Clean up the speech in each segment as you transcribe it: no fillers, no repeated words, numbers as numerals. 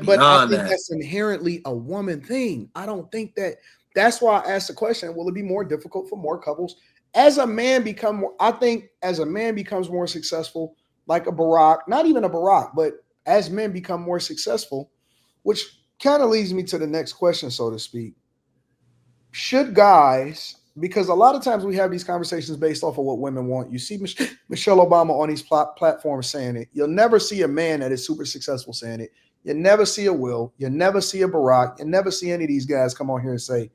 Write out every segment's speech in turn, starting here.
But I think that. that's inherently a woman thing. I don't think that. That's why I asked the question: will it be more difficult for more couples as a man become more? I think as a man becomes more successful, like a Barack, not even a Barack, but as men become more successful, which kind of leads me to the next question, so to speak. Should guys, because a lot of times we have these conversations based off of what women want. You see Michelle Obama on these platforms saying it. You'll never see a man that is super successful saying it. You never see a Will. You never see a Barack. You never see any of these guys come on here and say,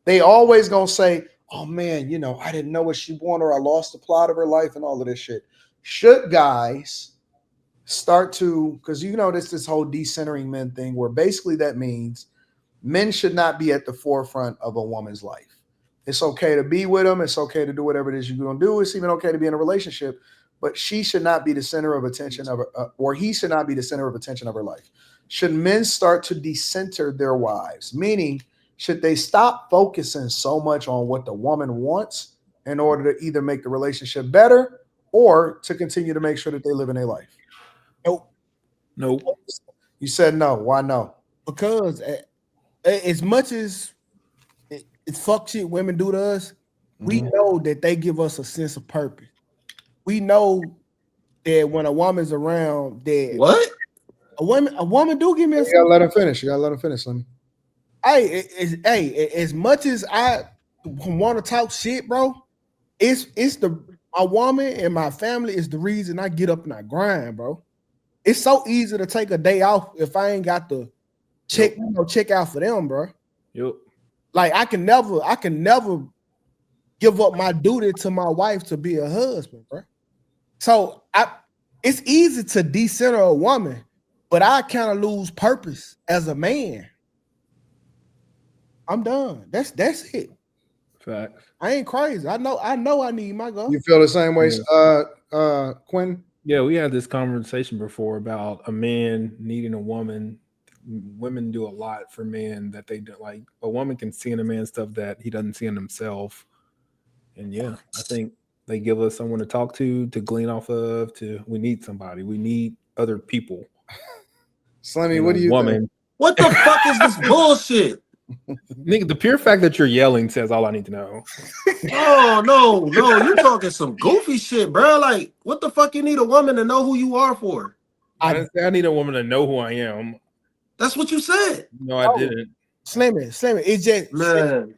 they always gonna say, oh man, I didn't know what she wanted, or I lost the plot of her life and all of this shit. Should guys start to, because this whole decentering men thing, where basically that means men should not be at the forefront of a woman's life. It's okay to be with them. It's okay to do whatever it is you're going to do. It's even okay to be in a relationship, but she should not be the center of attention of her, or he should not be the center of attention of her life. Should men start to decenter their wives? Meaning, should they stop focusing so much on what the woman wants in order to either make the relationship better or to continue to make sure that they live in their life? Nope. Nope. You said no. Why no? Because as much as it's fuck shit women do to us, we know that they give us a sense of purpose. We know that when a woman's around, that What? a woman do give me a You gotta let him finish. You gotta let him finish. Let me. Hey, as much as I want to talk shit, bro, it's my woman and my family is the reason I get up and I grind, bro. It's so easy to take a day off if I ain't got to check out for them, bro. Yep. Like I can never give up my duty to my wife to be a husband, bro. So it's easy to decenter a woman, but I kind of lose purpose as a man. I'm done. That's it. Facts. I ain't crazy. I know I need my girl. You feel the same way, Quinn? Yeah, we had this conversation before about a man needing a woman. Women do a lot for men that they don't like. A woman can see in a man stuff that he doesn't see in himself. And yeah, I think they give us someone to talk to glean off of. We need somebody. We need other people. Slimmy, what do you think? What the fuck is this bullshit? Nigga, the pure fact that you're yelling says all I need to know. Oh no, you talking some goofy shit, bro. Like, what the fuck you need a woman to know who you are for? I didn't say I need a woman to know who I am. That's what you said. No, I didn't. Slimmy. It's just Man,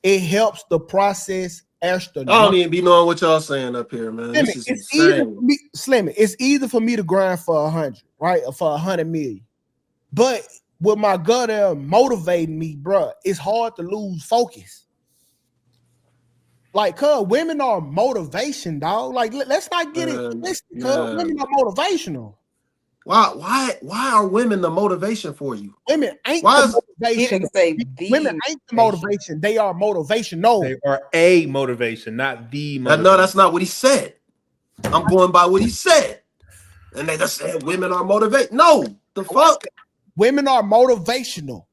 it helps the process astronomical. I don't even be knowing what y'all saying up here, man. This is insane. Slimmy, it's easy for me to grind for 100, right? Or for 100 million. But with my gut there motivating me, bro, it's hard to lose focus. Like, cuz women are motivation, dog. Like, let's not get it twisted, cuz women are motivational. Why are women the motivation for you? Women ain't the motivation. Women ain't the motivation. They are motivational. They are a motivation, not the motivation. No, that's not what he said. I'm going by what he said. And they just said women are motivated. No, the fuck? Women are motivational.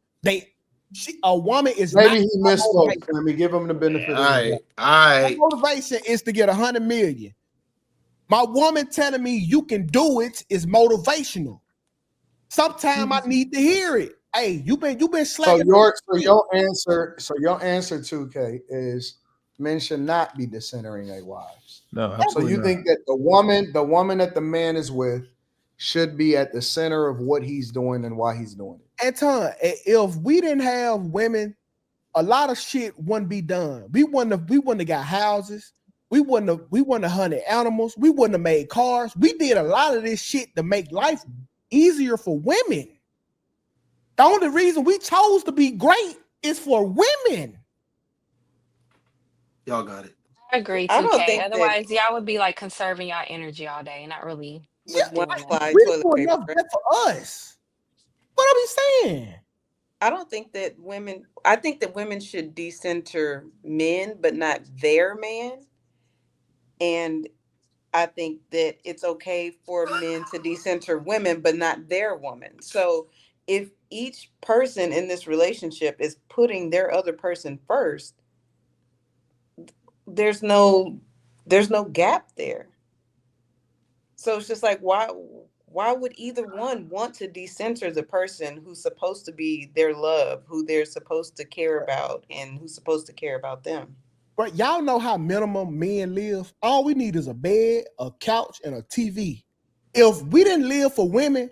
A woman is maybe he misspoke. Let me give him the benefit. All right. Motivation is to get 100 million. My woman telling me you can do it is motivational. Sometimes I need to hear it. Hey, you been slacking. So your answer, 2K, is men should not be decentering their wives. No, so you think that the woman that the man is with should be at the center of what he's doing and why he's doing it. Anton, if we didn't have women, a lot of shit wouldn't be done. We wouldn't have got houses. We wouldn't have hunted animals. We wouldn't have made cars. We did a lot of this shit to make life easier for women. The only reason we chose to be great is for women. Y'all got it. I agree, 2K. Otherwise, y'all would be like conserving y'all energy all day, not really. Yeah, we do enough for us. What are we saying? I don't think that women. I think that women should decenter men, but not their man. And I think that it's okay for men to decenter women, but not their woman. So if each person in this relationship is putting their other person first, there's no gap there. So it's just like, why why would either one want to decenter the person who's supposed to be their love, who they're supposed to care about, and who's supposed to care about them? But y'all know how minimum men live. All we need is a bed, a couch, and a TV. If we didn't live for women,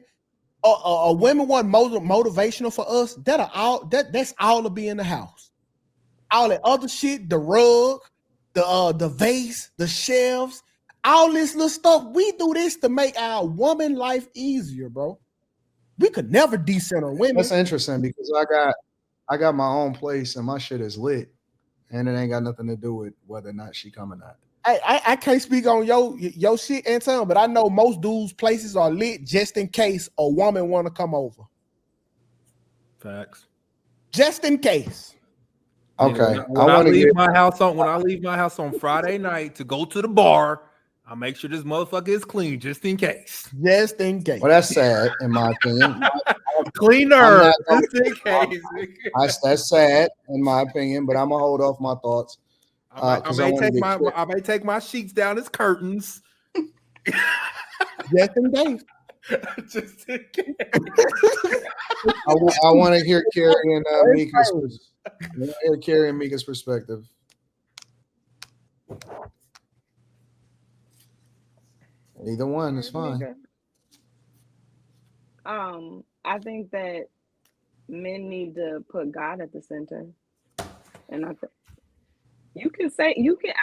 a women wasn't motivational for us, that's all to be in the house. All that other shit, the rug, the vase, the shelves, all this little stuff. We do this to make our woman life easier, bro. We could never decenter women. That's interesting because I got my own place and my shit is lit, and it ain't got nothing to do with whether or not she come or not. I can't speak on your shit, Anton, but I know most dudes' places are lit just in case a woman want to come over. Facts. Just in case. Okay. When I leave my house on Friday night to go to the bar, I make sure this motherfucker is clean just in case. Just in case. Well, that's sad in my opinion. Cleaner just in case. That's sad in my opinion, but I'm gonna hold off my thoughts. I may take my sheets down as curtains. Just in case. Just in case. I want to hear Carrie and Mika's perspective. Either one is fine. I think that men need to put God at the center, and I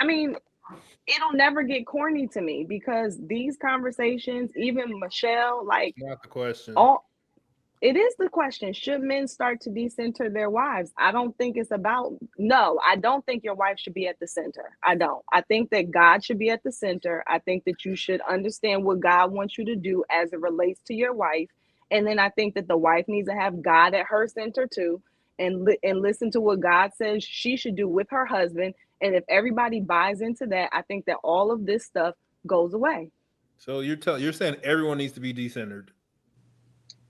mean, it'll never get corny to me because these conversations, even Michelle, like, not the question. It is the question. Should men start to decenter their wives? I don't think it's about, no, I don't think your wife should be at the center. I don't. I think that God should be at the center. I think that you should understand what God wants you to do as it relates to your wife. And then I think that the wife needs to have God at her center too, and listen to what God says she should do with her husband. And if everybody buys into that, I think that all of this stuff goes away. So you're saying everyone needs to be decentered.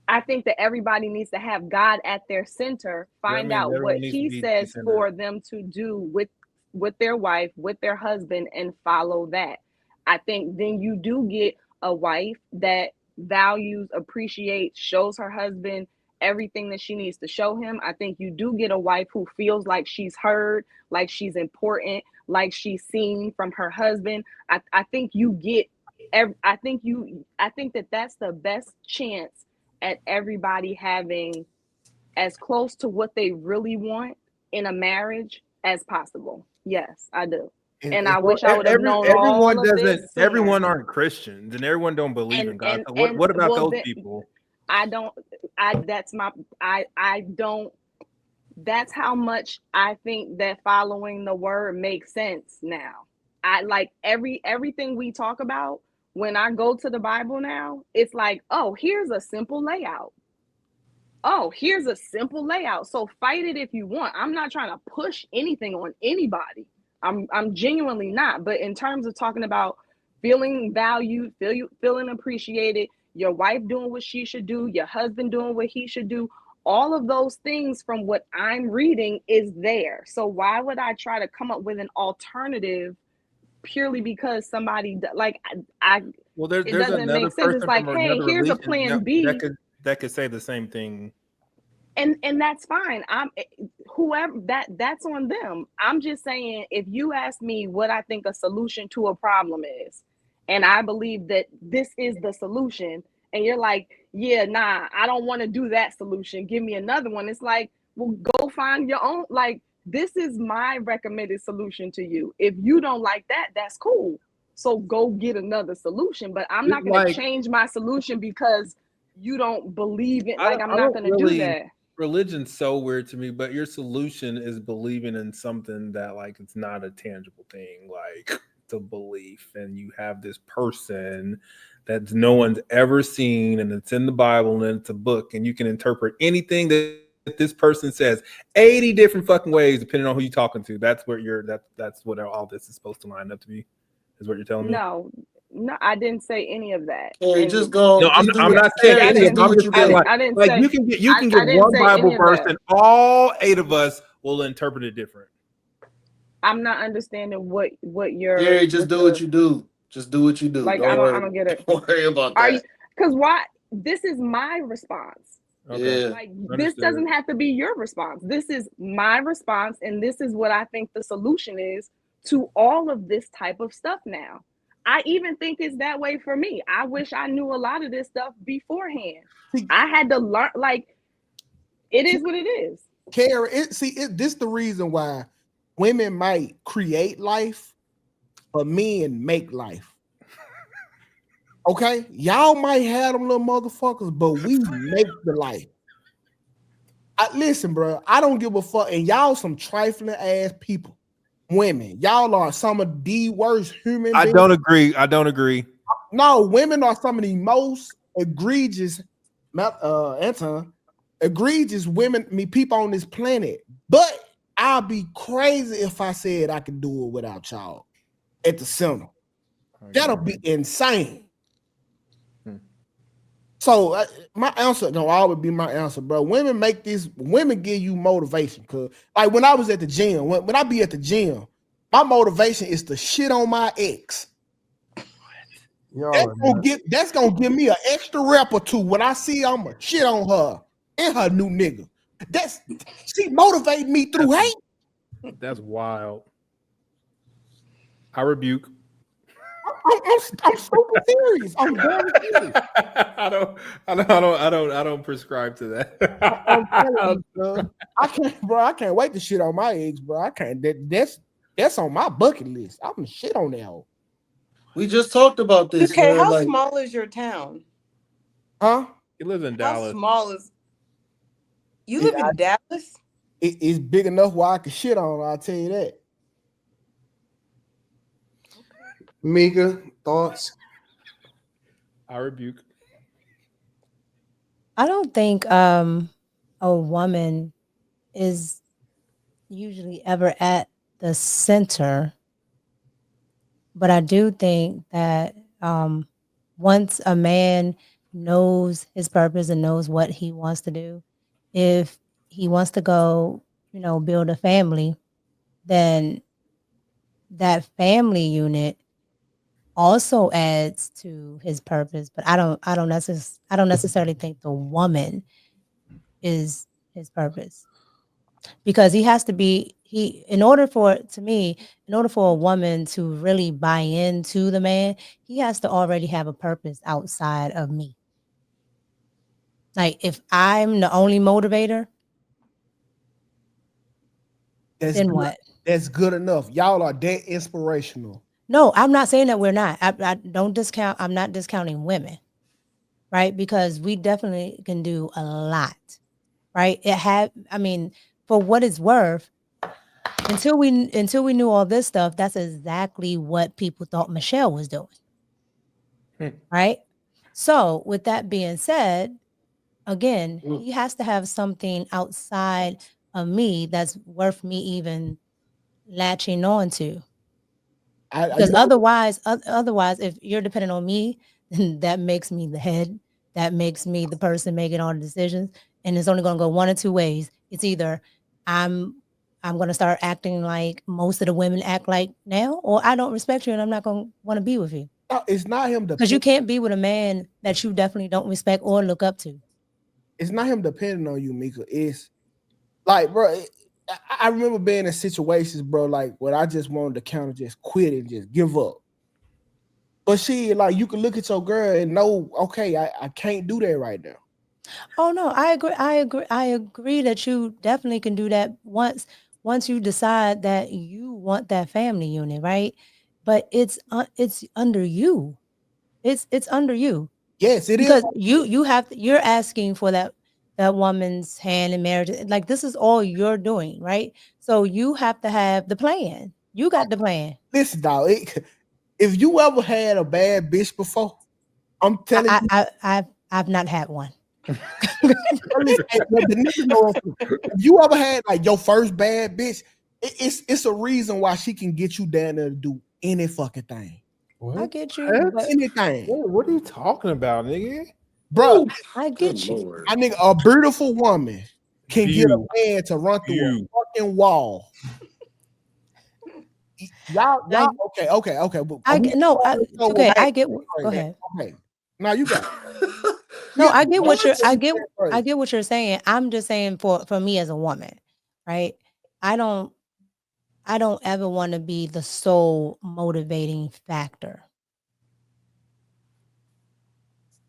I think that everybody needs to have God at their center, find out what he says for them to do with their wife, with their husband, and follow that. I think then you do get a wife that values, appreciates, shows her husband everything that she needs to show him. I think you do get a wife who feels like she's heard, like she's important, like she's seen from her husband. I think you get, I think that that's the best chance at everybody having as close to what they really want in a marriage as possible. Yes, I do. And I wish I would have known all of this sooner. Everyone aren't Christians and everyone don't believe in God. So what about those people? That's how much I think that following the word makes sense now. I like everything we talk about. When I go to the Bible now, it's like, oh, here's a simple layout. Oh, here's a simple layout. So fight it if you want. I'm not trying to push anything on anybody. I'm genuinely not. But in terms of talking about feeling valued, feeling appreciated, your wife doing what she should do, your husband doing what he should do, all of those things from what I'm reading is there. So why would I try to come up with an alternative purely because somebody it doesn't make sense? It's like, hey, here's a plan B that could say the same thing, and that's fine. Whoever that's on them. I'm just saying, if you ask me what I think a solution to a problem is, and I believe that this is the solution, and you're like, yeah, nah, I don't want to do that solution, give me another one. It's like, well, go find your own. Like, this is my recommended solution to you. If you don't like that, that's cool. So go get another solution. But I'm not going to change my solution because you don't believe it. Like, I'm not going to do that. Religion's so weird to me, but your solution is believing in something that, like, it's not a tangible thing, like it's a belief, and you have this person that no one's ever seen, and it's in the Bible, and it's a book, and you can interpret anything that this person says 80 different fucking ways depending on who you're talking to. That's what that's what all this is supposed to line up to be, is what you're telling me. No, I didn't say any of that. Hey, just go. No, I'm not saying any of that. I didn't like say, you can get one Bible verse and all 8 of us will interpret it different. I'm not understanding what you're. Gary, just do what you do. Just do what you do. Like, I don't get it. Don't worry about that. Because why? This is my response. Okay. Like, this doesn't have to be your response. This is my response, and this is what I think the solution is to all of this type of stuff now. I even think it's that way for me. I wish I knew a lot of this stuff beforehand. I had to learn, like, it is what it is. Kara, this the reason why women might create life, but men make life. Okay? Y'all might have them little motherfuckers, but we make the life. Listen, bro, I don't give a fuck. And y'all some trifling ass people. Women. Y'all are some of the worst human beings. I don't agree. No, women are some of the most egregious, Anton, egregious people on this planet. But I'll be crazy if I said I could do it without y'all at the center. That'll be insane. So my answer gonna always be my answer, bro. Women give you motivation. Cause like when I was at the gym, when I be at the gym, my motivation is to shit on my ex. That's gonna give me an extra rep or two when I see I'm a shit on her and her new nigga. She motivate me through hate. That's wild. I rebuke. I'm super serious. I'm very serious. I don't prescribe to that. I'm telling you, bro. I can't wait to shit on my ex, bro. I can't. That's on my bucket list. I'm gonna shit on that hoe. We just talked about this. Okay, how small is your town? Huh? You live in Dallas. How small is? You live in Dallas? It's big enough where I can shit on. I'll tell you that. Mika, thoughts? I rebuke. I don't think a woman is usually ever at the center, but I do think that once a man knows his purpose and knows what he wants to do, if he wants to go, build a family, then that family unit also adds to his purpose. But I don't necessarily think the woman is his purpose, because he has to be in order for a woman to really buy into the man, he has to already have a purpose outside of me. Like, if I'm the only motivator, then what? That's good enough. Y'all are that inspirational. No, I'm not saying that we're not. I don't discount. I'm not discounting women, right? Because we definitely can do a lot, right? For what it's worth, until we knew all this stuff, that's exactly what people thought Michelle was doing, right? So, with that being said, again, he has to have something outside of me that's worth me even latching on to. Because otherwise, if you're dependent on me, then that makes me the head. That makes me the person making all the decisions. And it's only going to go one or two ways. It's either I'm going to start acting like most of the women act like now, or I don't respect you and I'm not going to want to be with you. No, it's not him. Because you can't be with a man that you definitely don't respect or look up to. It's not him depending on you, Mika. It's like, bro, I remember being in situations, bro, like where I just wanted to kind of just quit and just give up. But you can look at your girl and know, okay, I can't do that right now. Oh no, I agree that you definitely can do that once you decide that you want that family unit, right? But it's under you. It's under you. Yes, it because is. You're asking for that woman's hand in marriage. Like, this is all you're doing, right? So you have to have the plan. You got the plan. Listen, dog. If you ever had a bad bitch before, I'm telling you, I've not had one. If you ever had like your first bad bitch, it's a reason why she can get you down there to do any fucking thing. What? I get you. Anything. What are you talking about, nigga? Bro, I get you. I think a beautiful woman can get a man to run through a fucking wall. Y'all, okay. I get. Go ahead. Okay. No, you got. No, I get what you're saying. I'm just saying for me as a woman, right? I don't ever want to be the sole motivating factor.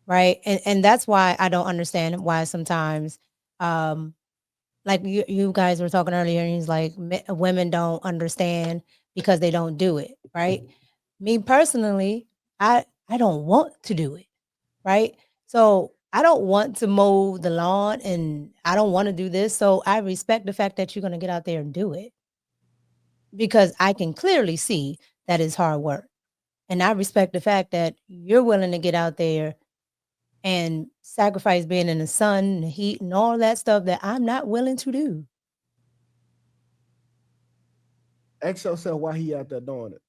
Right? And that's why I don't understand why sometimes like you guys were talking earlier, and he's like women don't understand because they don't do it, right? Me personally, I don't want to do it, right? So I don't want to mow the lawn, and I don't want to do this. So I respect the fact that you're going to get out there and do it, because I can clearly see that it's hard work. And I respect the fact that you're willing to get out there and sacrifice being in the sun and the heat and all that stuff that I'm not willing to do. Ask yourself why he out there doing it.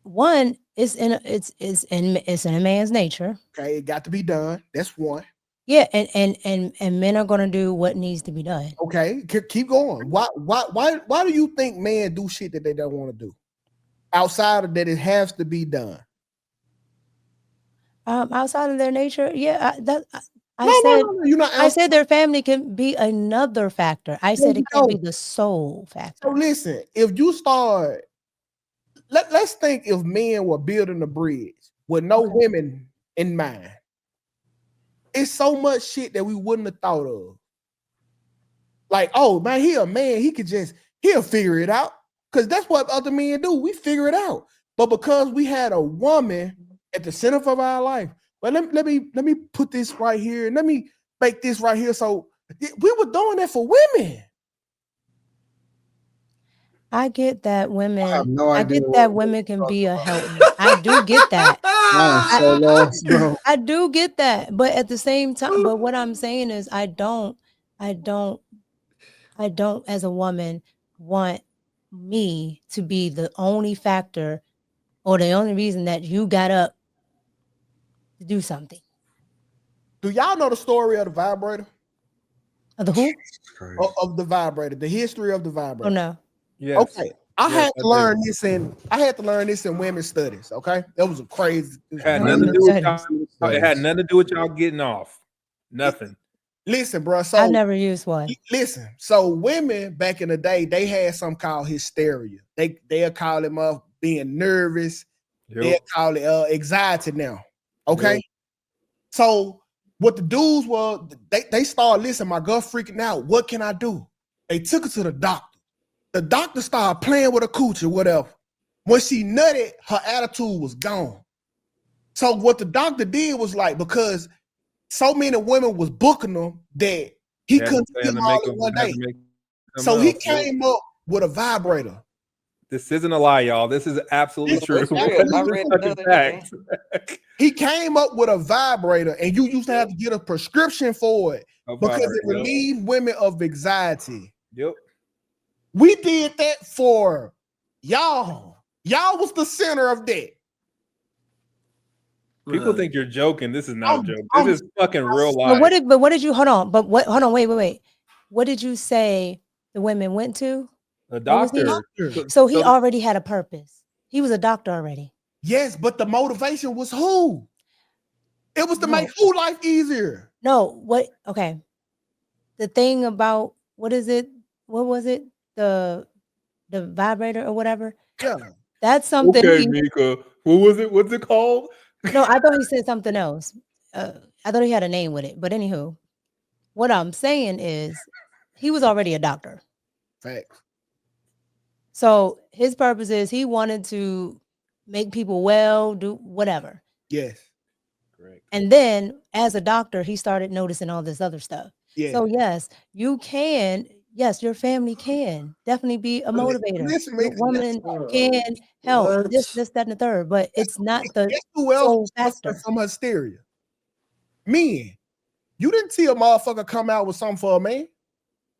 One, it's in a man's nature. Okay, it got to be done. That's one. Yeah, and men are gonna do what needs to be done. Okay, keep going. Why do you think men do shit that they don't want to do? Outside of that, it has to be done. Outside of their nature, yeah. I said their family can be another factor. I said it can't be the sole factor. So listen, if you start, let's think if men were building a bridge with no women in mind. It's so much shit that we wouldn't have thought of. Like, oh man, he a man, he'll figure it out. Because that's what other men do. We figure it out. But because we had a woman at the center of our life, well, let me put this right here, and let me make this right here. So we were doing that for women. I get that women. I get that women can be a help. I do get that. I do get that. But at the same time, but what I'm saying is, I don't, as a woman, want me to be the only factor or the only reason that you got up to do something. Do y'all know the story of the vibrator? Of the who? Of the vibrator, the history of the vibrator. Oh no. Yes. Okay. I had to learn this in women's studies. Okay. That was a crazy. It had nothing to do with y'all getting off. Nothing. Listen, bro. So I never used one. Listen. So women back in the day, they had something called hysteria. They'll call it being nervous. Yep. They'll call it anxiety now. Okay. Yep. So what the dudes were, they started, listen, my girl freaking out. What can I do? They took her to the doctor. The doctor started playing with her coochie, whatever. When she nutted, her attitude was gone. So what the doctor did was like, because so many women was booking them that he couldn't get them all in one day. So he came up with a vibrator. This isn't a lie, y'all. This is absolutely true. I read another day. He came up with a vibrator, and you used to have to get a prescription for it because it relieved women of anxiety. Yep. We did that for y'all. Y'all was the center of that. People think you're joking. This is not a joke. This is fucking real life. But what did you hold on? Hold on, wait. What did you say the women went to? A doctor. So he already had a purpose. He was a doctor already. Yes, but the motivation was who? It was to make who life easier. No, what? Okay. The thing about what is it? What was it? The vibrator or whatever. Yeah, that's something. Okay, Mika. What was it? What's it called? No, I thought he said something else. I thought he had a name with it. But anywho, what I'm saying is, he was already a doctor. Facts. So his purpose is he wanted to make people well, do whatever. Yes. Correct. And then as a doctor, he started noticing all this other stuff. Yeah. So yes, you can. Yes, your family can definitely be a motivator. Your woman can help this, that, and the third, but it's not the sole factor. From hysteria. Men, you didn't see a motherfucker come out with something for a man,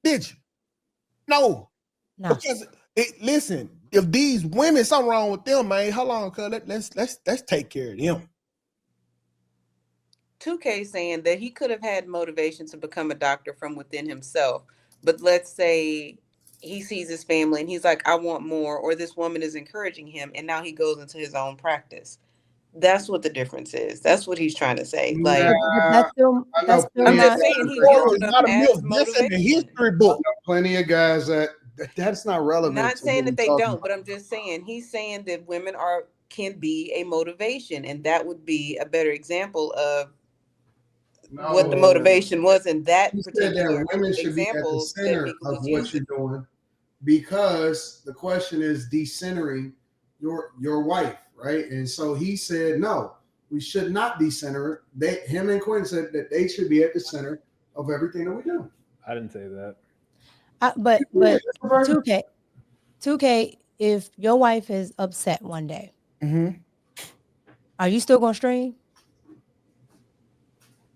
did you? No. Because listen, if these women, something wrong with them, man, hold on, cuz let's take care of them. 2K saying that he could have had motivation to become a doctor from within himself. But let's say he sees his family and he's like, I want more, or this woman is encouraging him, and now he goes into his own practice. That's what the difference is. That's what he's trying to say. Nah, Like, That's still I'm not just saying he's It's using them not a as myth. That's in the motivation. history book. plenty of guys that's not relevant. Not To what saying that we're they talking don't, about. but I'm just saying he's saying that women can be a motivation, and that would be a better example of what the No, motivation was in that you said particular that women should be at the example that center Mika of was what using. you're doing, because the question is decentering your wife, right? And so he said, no, we should not decenter it. Him and Quinn said that they should be at the center of everything that we do. I didn't say that. but Yeah, 2K, if your wife is upset one day, Mm-hmm. are you still gonna stream?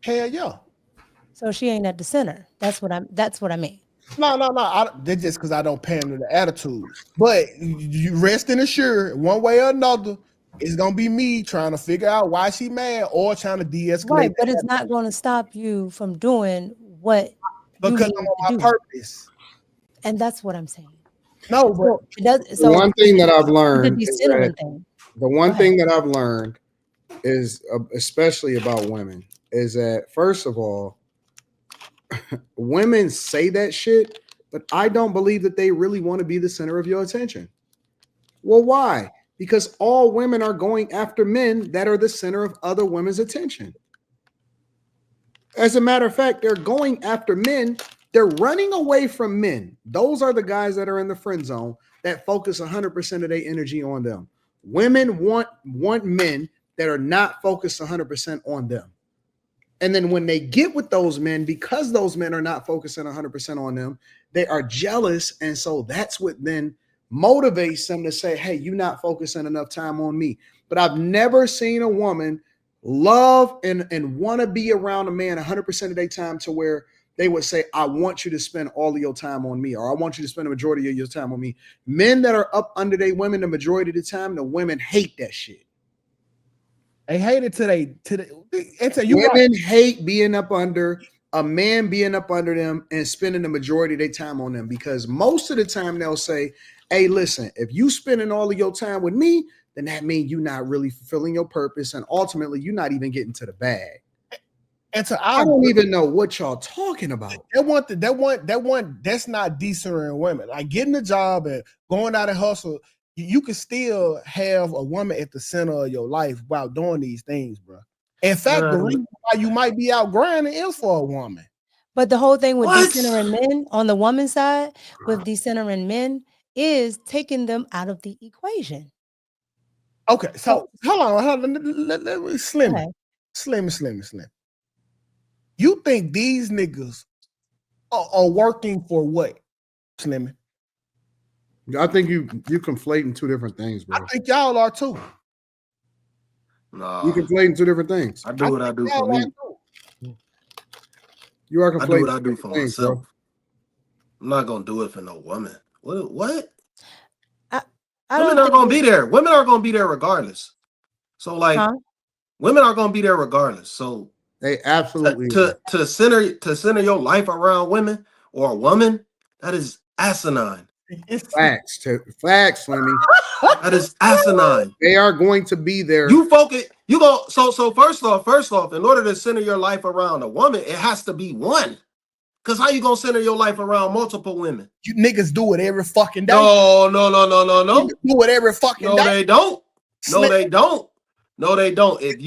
Hell yeah. So she ain't at the center. That's what I mean. No. That's just because I don't pander the attitude. But you rest and assured, one way or another, it's gonna be me trying to figure out why she mad or trying to de-escalate. Right, but it's not gonna stop you from doing what you because need I'm to on my do. purpose. And that's what I'm saying. No, but So it does. The So one thing that I've the learned is that decentering thing. the one Go ahead. thing that I've learned is, especially about women, is that first of all, women say that shit, but I don't believe that they really want to be the center of your attention. Well, why? Because all women are going after men that are the center of other women's attention. As a matter of fact, they're going after men. They're running away from men. Those are the guys that are in the friend zone that focus 100% of their energy on them. Women want men that are not focused 100% on them. And then when they get with those men, because those men are not focusing 100% on them, they are jealous. And so that's what then motivates them to say, hey, you're not focusing enough time on me. But I've never seen a woman love and want to be around a man 100% of their time to where they would say, I want you to spend all of your time on me, or I want you to spend the majority of your time on me. Men that are up under their women the majority of the time, the women hate that shit. they hate it today. Women hate being up under a man, being up under them and spending the majority of their time on them, because most of the time they'll say, hey, listen, if you spending all of your time with me, then that means you're not really fulfilling your purpose, and ultimately you're not even getting to the bag. And so I don't even know what y'all talking about. That's not decent women. Like getting a job and going out and hustle, you can still have a woman at the center of your life while doing these things, bro. In fact, the reason why you might be out grinding is for a woman. But the whole thing with decentering men on the woman's side, with decentering men, is taking them out of the equation. Okay, so hold on. Let me slim. You think these niggas are working for what, Slimmy? I think you conflating two different things, bro. I think y'all are too. Nah, you conflating two different things. I do what I do for me. You are conflating. I do what I do for myself. Bro. I'm not gonna do it for no woman. What? Women are gonna be there. Women are gonna be there regardless. So like, women are gonna be there regardless. So they absolutely to center your life around women or a woman, that is asinine. Facts, Slimmy. That is asinine. They are going to be there. You focus. You go. So first off, in order to center your life around a woman, it has to be one. Because how you gonna center your life around multiple women? You niggas do it every fucking day. No. You do it every fucking day. No, they don't. No, they don't. No, they don't. If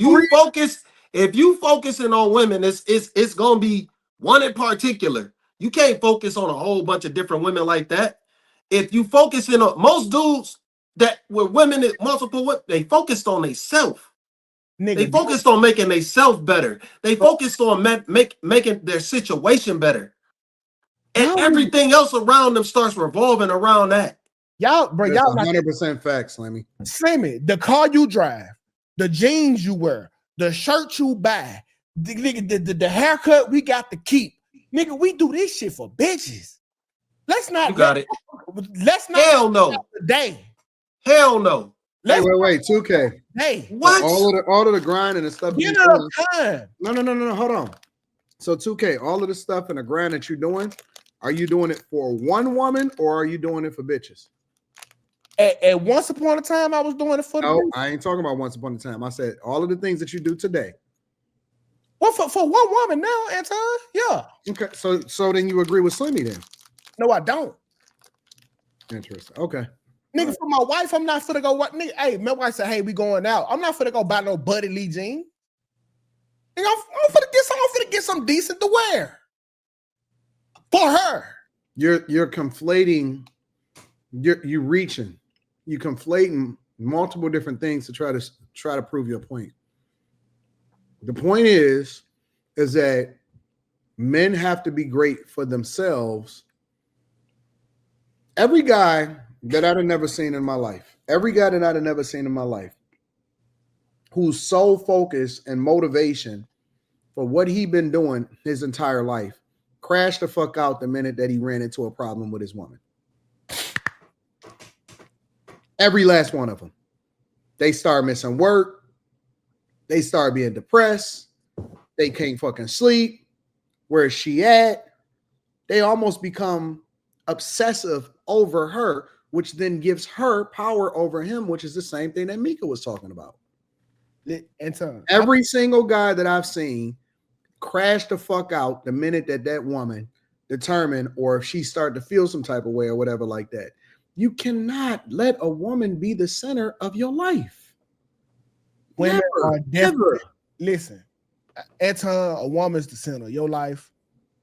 you focusing on women, it's gonna be one in particular. You can't focus on a whole bunch of different women like that. If you focusing on most dudes that were women, multiple women, they focused on themselves. They focused on making themselves better. They focused on making their situation better. And everything else around them starts revolving around that. Y'all 100% facts, Slimmy. Slimmy, the car you drive, the jeans you wear, the shirt you buy, the haircut we got to keep. Nigga, we do this shit for bitches. Let's not. You got it. Let's not. Hell no. Today. Hell no. Wait, 2K. Hey, what? All of the grind and the stuff. Get up time. No. Hold on. So 2K, all of the stuff and the grind that you're doing, are you doing it for one woman or are you doing it for bitches? At once upon a time, I was doing it for the. No, I ain't talking about once upon a time. I said all of the things that you do today. Well, for one woman now, Anton. Yeah. Okay, so then you agree with Slimmy then? No, I don't. Interesting. Okay. Nigga, for my wife, I'm not finna go. What nigga? Hey, my wife said, "Hey, we going out." I'm not finna go buy no Buddy Lee jean. Nigga, I'm finna get some decent to wear for her. You're conflating. You're reaching. You conflating multiple different things to try to prove your point. The point is that men have to be great for themselves. Every guy that I'd have never seen in my life, whose sole focus and motivation for what he been doing his entire life, crashed the fuck out the minute that he ran into a problem with his woman. Every last one of them. They start missing work. They start being depressed. They can't fucking sleep. Where's she at? They almost become obsessive over her, which then gives her power over him, which is the same thing that Mika was talking about. Every single guy that I've seen crash the fuck out the minute that woman determined, or if she started to feel some type of way or whatever like that. You cannot let a woman be the center of your life. Women are never. Listen, Anton, a woman's the center of your life.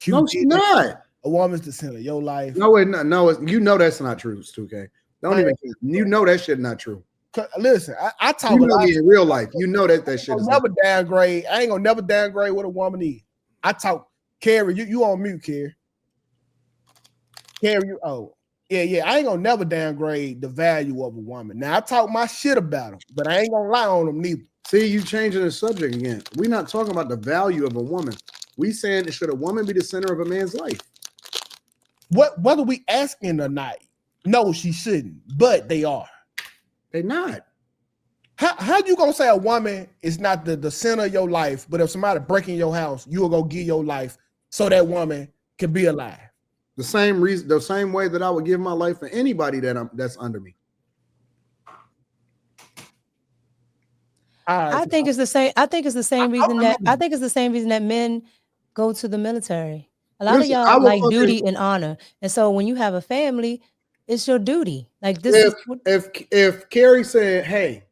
No, she's not. A woman's the center of your life. No, you know that's not true, 2K. Don't even. You know that shit not true. Listen, I talk about in real life. You know that shit is never downgrade. I ain't gonna never downgrade what a woman is. I talk. Carrie, you on mute, Carrie. Carrie, yeah. I ain't gonna never downgrade the value of a woman. Now I talk my shit about them, but I ain't gonna lie on them neither. See, you changing the subject again. We're not talking about the value of a woman. We saying, should a woman be the center of a man's life? Whether we asking or not, no, she shouldn't, but they are. They're not. How you gonna say a woman is not the center of your life, but if somebody break in your house, you will go give your life so that woman can be alive? The same reason, the same way that I would give my life for anybody that's under me. I think it's the same. I think it's the same reason that men go to the military. A lot of y'all like duty and honor, and so when you have a family, it's your duty. Like this. If Carrie said, "Hey,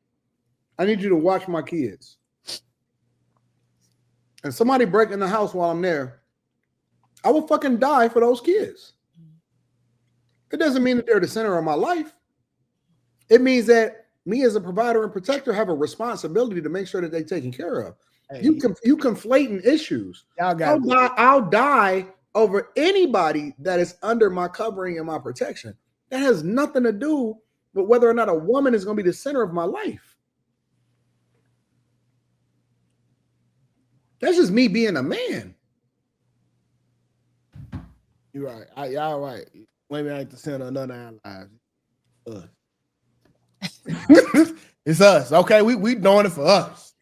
I need you to watch my kids," and somebody break in the house while I'm there, I will fucking die for those kids. It doesn't mean that they're the center of my life. It means that me as a provider and protector have a responsibility to make sure that they're taken care of. Hey, you conflating issues. I'll die over anybody that is under my covering and my protection. That has nothing to do with whether or not a woman is going to be the center of my life. That's just me being a man. You're right. Y'all right. Women ain't the center of none of our lives. It's us. Okay, we doing it for us.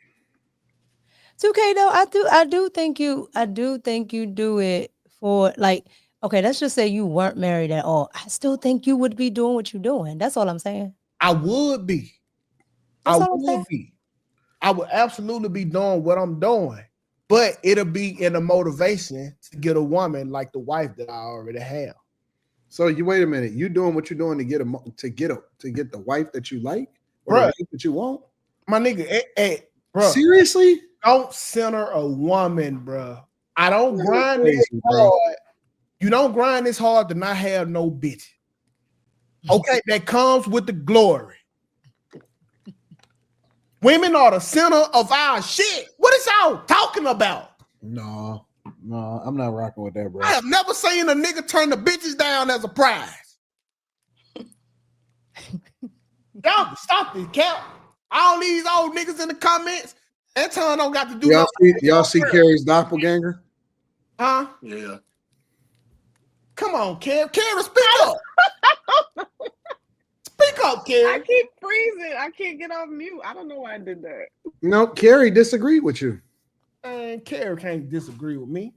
2K though, I do think you do it for, like, okay, let's just say you weren't married at all. I still think you would be doing what you're doing. That's all I'm saying. I would be. I would absolutely be doing what I'm doing, but it'll be in a motivation to get a woman like the wife that I already have. So you wait a minute. You doing what you're doing to get the wife that you like, or bruh, the wife that you want, my nigga. Bro, seriously, don't center a woman, bro. I don't grind this hard. You don't grind this hard to not have no bitch. Okay, that comes with the glory. Women are the center of our shit. What is y'all talking about? No, I'm not rocking with that, bro. I have never seen a nigga turn the bitches down as a prize. Y'all stop this, Cap. All these old niggas in the comments. Anton don't got to do nothing. Y'all see Carrie's doppelganger? Huh? Yeah. Come on, Carrie. Carrie, speak up. Speak up, Carrie. I keep freezing. I can't get off mute. I don't know why I did that. No, Carrie disagreed with you. And Carrie can't disagree with me.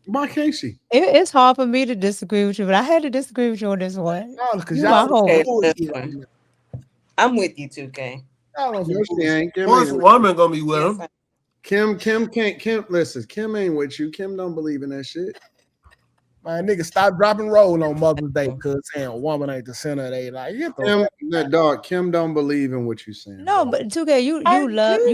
Why can't she? It's hard for me to disagree with you, but I had to disagree with you on this one. No, because y'all I'm with you, 2K. No, she ain't. Kim Once ain't woman gonna be with him. Kim can't. Kim, listen. Kim ain't with you. Kim don't believe in that shit. My nigga, stop dropping roll on Mother's Day because saying a woman ain't the center of their life. Kim, that dog. Kim don't believe in what you saying. No, but 2K, you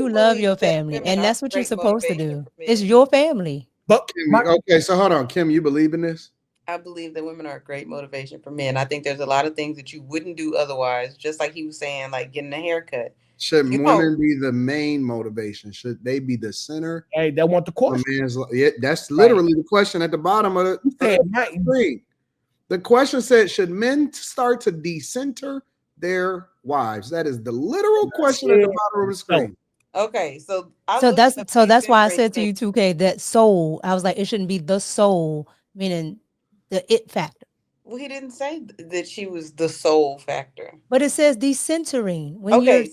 love your family, and that's what you're supposed to do. It's your family. But okay, so hold on, Kim, you believe in this? I believe that women are a great motivation for men. I think there's a lot of things that you wouldn't do otherwise, just like he was saying, like getting a haircut. Should women be the main motivation? Should they be the center? Hey, that want the question. Yeah, that's literally the question at the bottom of the screen. The question said, should men start to decenter their wives? That is the literal question at the bottom of the screen. Okay, so that's why I said to you, 2K, that soul. I was like, it shouldn't be the soul, meaning the it factor. Well, he didn't say that she was the soul factor. But it says decentering.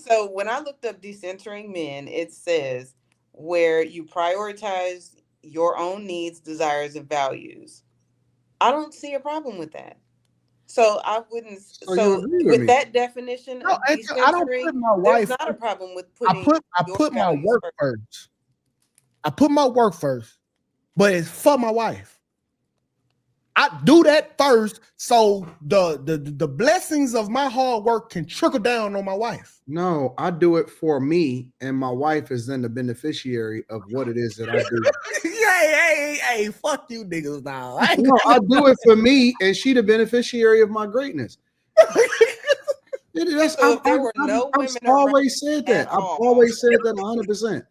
So when I looked up decentering men, it says where you prioritize your own needs, desires, and values. I don't see a problem with that. So I wouldn't. So with that definition of decentering, I don't put my wife. There's not a problem with putting. I put my work first. I put my work first, but it's for my wife. I do that first, so the blessings of my hard work can trickle down on my wife. No, I do it for me, and my wife is then the beneficiary of what it is that I do. hey, fuck you niggas now. No, I do it for me, and she the beneficiary of my greatness. I've always said that. I've always said that 100%.